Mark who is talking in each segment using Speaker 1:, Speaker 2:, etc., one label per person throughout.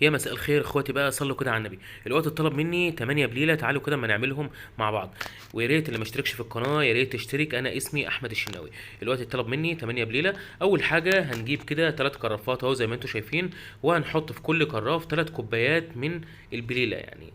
Speaker 1: يا مساء الخير اخواتي بقى، صلوا كده على النبي. الوقت اتطلب مني 8 بليله، تعالوا كده ما نعملهم مع بعض. ويا ريت اللي ما اشتركش في القناه يا ريت تشترك، انا اسمي احمد الشناوي. الوقت اتطلب مني 8 بليله. اول حاجه هنجيب كده 3 كرافات اهو زي ما انتم شايفين، وهنحط في كل كراف 3 كوبايات من البليله يعني.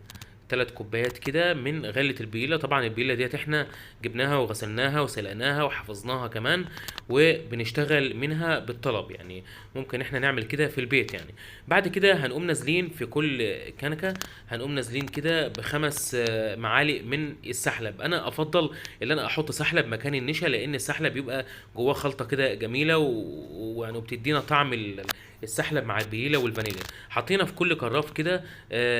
Speaker 1: 3 كوبايات كده من غلة البليلة. طبعا البليلة ديت احنا جبناها وغسلناها وسلقناها وحفظناها كمان، وبنشتغل منها بالطلب يعني. ممكن احنا نعمل كده في البيت يعني. بعد كده هنقوم نازلين في كل كنكة، هنقوم نازلين كده بخمس معالق من السحلب. انا افضل ان انا احط سحلب مكان النشا، لان السحلب بيبقى جواه خلطة كده جميلة ويعني بتدينا طعم السحلب مع البليلة والفانيليا. حطينا في كل كراف كده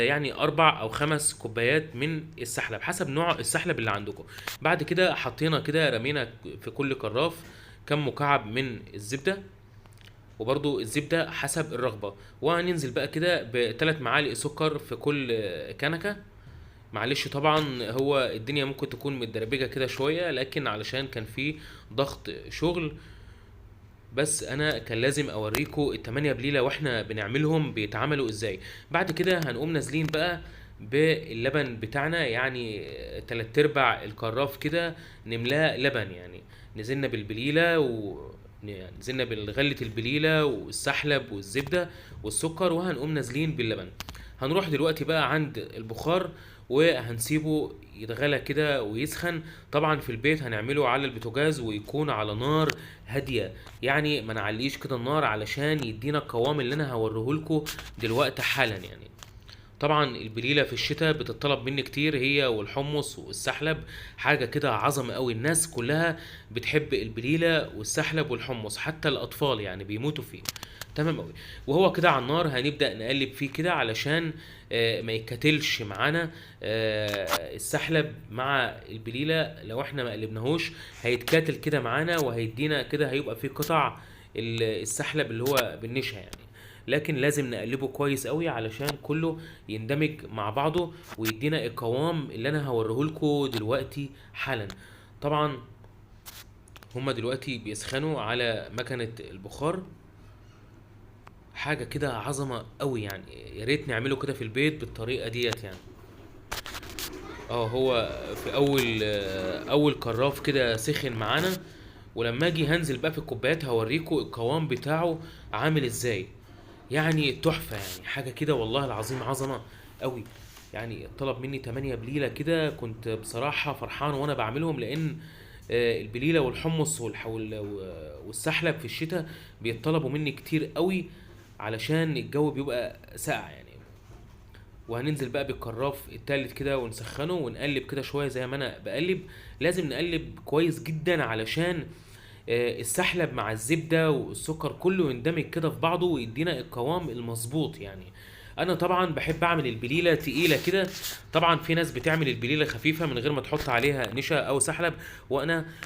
Speaker 1: يعني 4 أو 5 كوبايات من السحلب حسب نوع السحلب اللي عندكم. بعد كده حطينا كده رمينا في كل كراف كم مكعب من الزبدة، وبرضو الزبدة حسب الرغبة. وهننزل بقى كده ب3 معالق سكر في كل كنكة. معلش طبعا هو الدنيا ممكن تكون متدربجة كده شوية، لكن علشان كان في ضغط شغل، بس انا كان لازم اوريكم التمانية بليلة واحنا بنعملهم بيتعملوا ازاي. بعد كده هنقوم نازلين بقى باللبن بتاعنا، يعني 3/4 الكراف كده نملاه لبن يعني. نزلنا بالبليلة يعني نزلنا بالغلة البليلة والسحلب والزبدة والسكر، وهنقوم نازلين باللبن. هنروح دلوقتي بقى عند البخار وهنسيبه يتغلى كده ويسخن. طبعا في البيت هنعمله على البوتاجاز ويكون على نار هادية، يعني ما نعليش كده النار علشان يدينا القوام اللي انا هوريهولكوا دلوقتي حالا يعني. طبعا البليله في الشتاء بتطلب مني كتير، هي والحمص والسحلب. حاجه كده عظمه قوي، الناس كلها بتحب البليله والسحلب والحمص، حتى الاطفال يعني بيموتوا فيه. تمام قوي. وهو كده على النار هنبدا نقلب فيه كده علشان ما يتكتلش معانا. السحلب مع البليله لو احنا ما قلبناهوش هيتكاتل كده معانا، وهيدينا كده هيبقى فيه قطع السحلب اللي هو بالنشا يعني. لكن لازم نقلبه كويس قوي علشان كله يندمج مع بعضه ويدينا القوام اللي انا هوريهولكوا دلوقتي حالا. طبعا هما دلوقتي بيسخنوا على مكنة البخار. حاجة كده عظمة قوي يعني، يا ريت نعمله كده في البيت بالطريقة ديت يعني. هو في اول كراف كده سخن معانا، ولما اجي هنزل بقى في الكوبايات هوريكم القوام بتاعه عامل ازاي. يعني تحفة يعني، حاجة كده والله العظيم عظمة قوي. يعني طلب مني 8 بليلة كده، كنت بصراحة فرحان وانا بعملهم، لان البليلة والحمص والسحلب في الشتاء بيطلبوا مني كتير قوي علشان الجو بيبقى ساقع يعني. وهننزل بقى بالكراف التالت كده ونسخنه ونقلب كده شويه زي ما انا بقلب. لازم نقلب كويس جدا علشان السحلب مع الزبده والسكر كله يندمج كده في بعضه ويدينا القوام المظبوط يعني. انا طبعا بحب اعمل البليله تقيله كده. طبعا في ناس بتعمل البليله خفيفه من غير ما تحط عليها نشا او سحلب،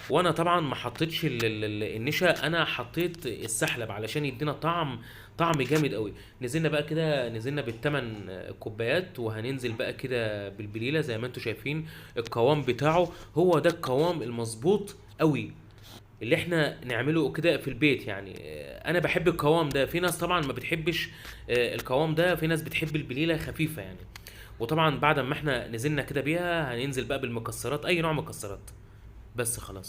Speaker 1: وانا طبعا ما حطيتش النشا، انا حطيت السحلب علشان يدينا طعم جامد قوي. نزلنا بقى كده، نزلنا بالثمان كوبايات، وهننزل بقى كده بالبليله زي ما انتم شايفين. القوام بتاعه هو ده القوام المظبوط قوي اللي احنا نعمله كده في البيت يعني. انا بحب القوام ده، في ناس طبعا ما بتحبش القوام ده، في ناس بتحب البليله خفيفه يعني. وطبعا بعد ما احنا نزلنا كده بيها هننزل بقى بالمكسرات، اي نوع مكسرات. بس خلاص.